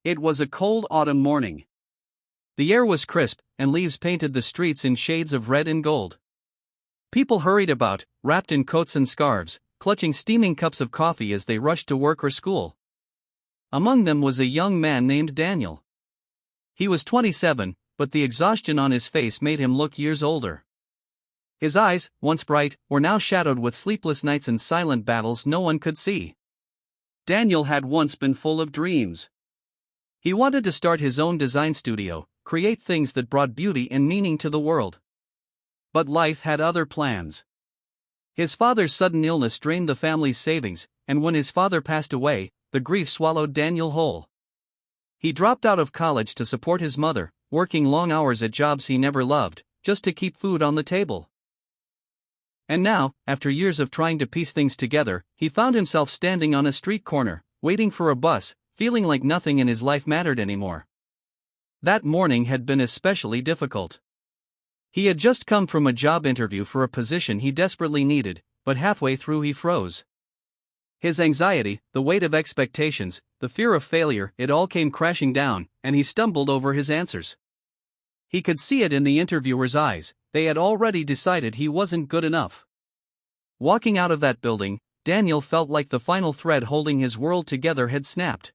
It was a cold autumn morning. The air was crisp, and leaves painted the streets in shades of red and gold. People hurried about, wrapped in coats and scarves, clutching steaming cups of coffee as they rushed to work or school. Among them was a young man named Daniel. He was 27, but the exhaustion on his face made him look years older. His eyes, once bright, were now shadowed with sleepless nights and silent battles no one could see. Daniel had once been full of dreams. He wanted to start his own design studio, create things that brought beauty and meaning to the world. But life had other plans. His father's sudden illness drained the family's savings, and when his father passed away, the grief swallowed Daniel whole. He dropped out of college to support his mother, working long hours at jobs he never loved, just to keep food on the table. And now, after years of trying to piece things together, he found himself standing on a street corner, waiting for a bus, feeling like nothing in his life mattered anymore. That morning had been especially difficult. He had just come from a job interview for a position he desperately needed, but halfway through he froze. His anxiety, the weight of expectations, the fear of failure, it all came crashing down, and he stumbled over his answers. He could see it in the interviewer's eyes, they had already decided he wasn't good enough. Walking out of that building, Daniel felt like the final thread holding his world together had snapped.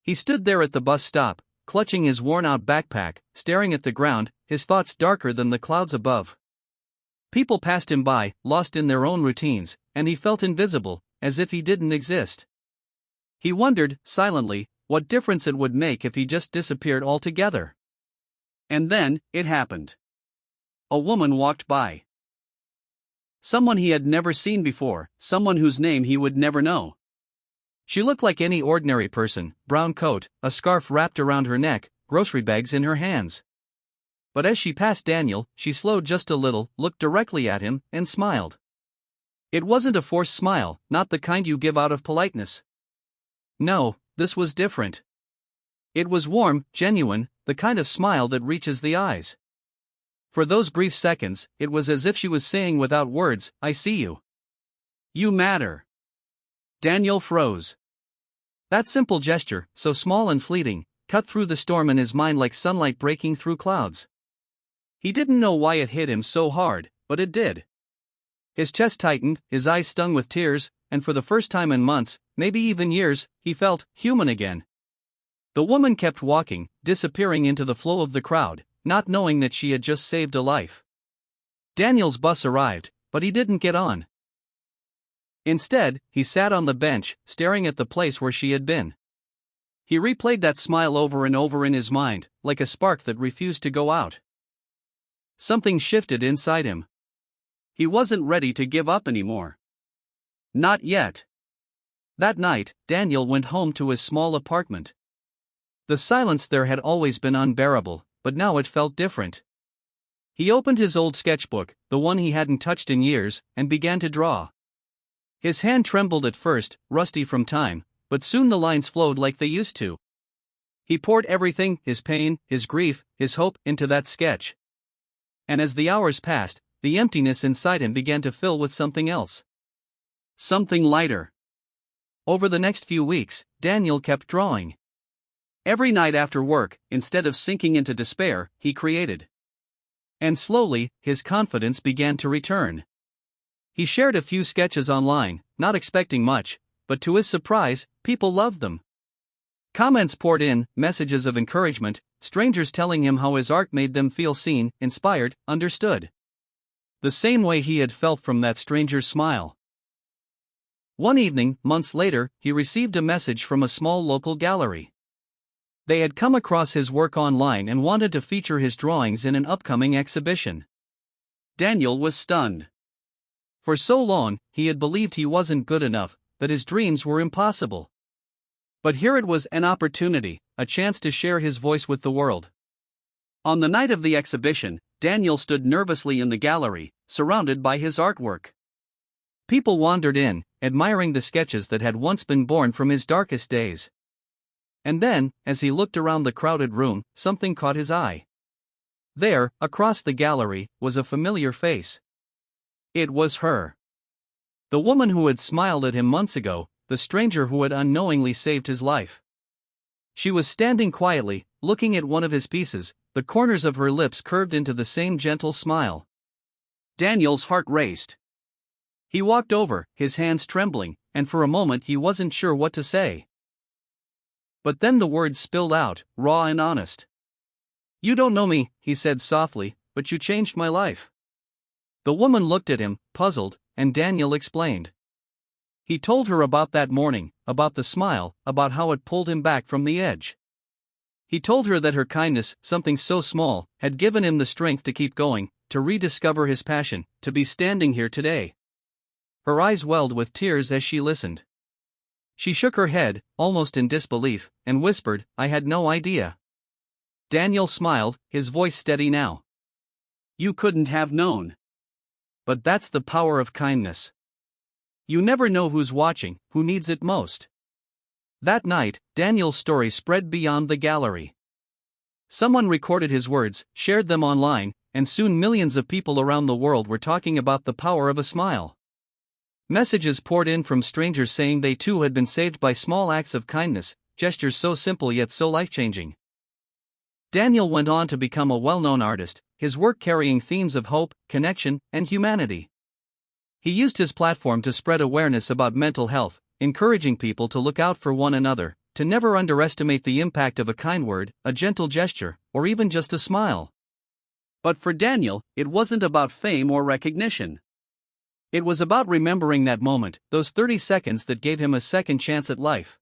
He stood there at the bus stop, clutching his worn-out backpack, staring at the ground, his thoughts darker than the clouds above. People passed him by, lost in their own routines, and he felt invisible, as if he didn't exist. He wondered, silently, what difference it would make if he just disappeared altogether. And then, it happened. A woman walked by. Someone he had never seen before, someone whose name he would never know. She looked like any ordinary person, brown coat, a scarf wrapped around her neck, grocery bags in her hands. But as she passed Daniel, she slowed just a little, looked directly at him, and smiled. It wasn't a forced smile, not the kind you give out of politeness. No, this was different. It was warm, genuine, the kind of smile that reaches the eyes. For those brief seconds, it was as if she was saying without words, "I see you. You matter." Daniel froze. That simple gesture, so small and fleeting, cut through the storm in his mind like sunlight breaking through clouds. He didn't know why it hit him so hard, but it did. His chest tightened, his eyes stung with tears, and for the first time in months, maybe even years, he felt human again. The woman kept walking, disappearing into the flow of the crowd, not knowing that she had just saved a life. Daniel's bus arrived, but he didn't get on. Instead, he sat on the bench, staring at the place where she had been. He replayed that smile over and over in his mind, like a spark that refused to go out. Something shifted inside him. He wasn't ready to give up anymore. Not yet. That night, Daniel went home to his small apartment. The silence there had always been unbearable, but now it felt different. He opened his old sketchbook, the one he hadn't touched in years, and began to draw. His hand trembled at first, rusty from time, but soon the lines flowed like they used to. He poured everything, his pain, his grief, his hope, into that sketch. And as the hours passed, the emptiness inside him began to fill with something else. Something lighter. Over the next few weeks, Daniel kept drawing. Every night after work, instead of sinking into despair, he created. And slowly, his confidence began to return. He shared a few sketches online, not expecting much, but to his surprise, people loved them. Comments poured in, messages of encouragement, strangers telling him how his art made them feel seen, inspired, understood. The same way he had felt from that stranger's smile. One evening, months later, he received a message from a small local gallery. They had come across his work online and wanted to feature his drawings in an upcoming exhibition. Daniel was stunned. For so long, he had believed he wasn't good enough, that his dreams were impossible. But here it was, an opportunity, a chance to share his voice with the world. On the night of the exhibition, Daniel stood nervously in the gallery, surrounded by his artwork. People wandered in, admiring the sketches that had once been born from his darkest days. And then, as he looked around the crowded room, something caught his eye. There, across the gallery, was a familiar face. It was her. The woman who had smiled at him months ago, the stranger who had unknowingly saved his life. She was standing quietly, looking at one of his pieces, the corners of her lips curved into the same gentle smile. Daniel's heart raced. He walked over, his hands trembling, and for a moment he wasn't sure what to say. But then the words spilled out, raw and honest. "You don't know me," he said softly, "but you changed my life." The woman looked at him, puzzled, and Daniel explained. He told her about that morning, about the smile, about how it pulled him back from the edge. He told her that her kindness, something so small, had given him the strength to keep going, to rediscover his passion, to be standing here today. Her eyes welled with tears as she listened. She shook her head, almost in disbelief, and whispered, "I had no idea." Daniel smiled, his voice steady now. "You couldn't have known. But that's the power of kindness. You never know who's watching, who needs it most." That night, Daniel's story spread beyond the gallery. Someone recorded his words, shared them online, and soon millions of people around the world were talking about the power of a smile. Messages poured in from strangers saying they too had been saved by small acts of kindness, gestures so simple yet so life-changing. Daniel went on to become a well-known artist, his work carrying themes of hope, connection, and humanity. He used his platform to spread awareness about mental health, encouraging people to look out for one another, to never underestimate the impact of a kind word, a gentle gesture, or even just a smile. But for Daniel, it wasn't about fame or recognition. It was about remembering that moment, those 30 seconds that gave him a second chance at life.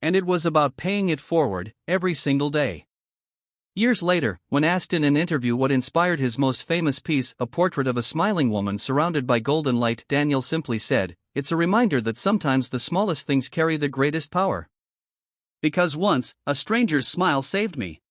And it was about paying it forward, every single day. Years later, when asked in an interview what inspired his most famous piece, a portrait of a smiling woman surrounded by golden light, Daniel simply said, "It's a reminder that sometimes the smallest things carry the greatest power. Because once, a stranger's smile saved me."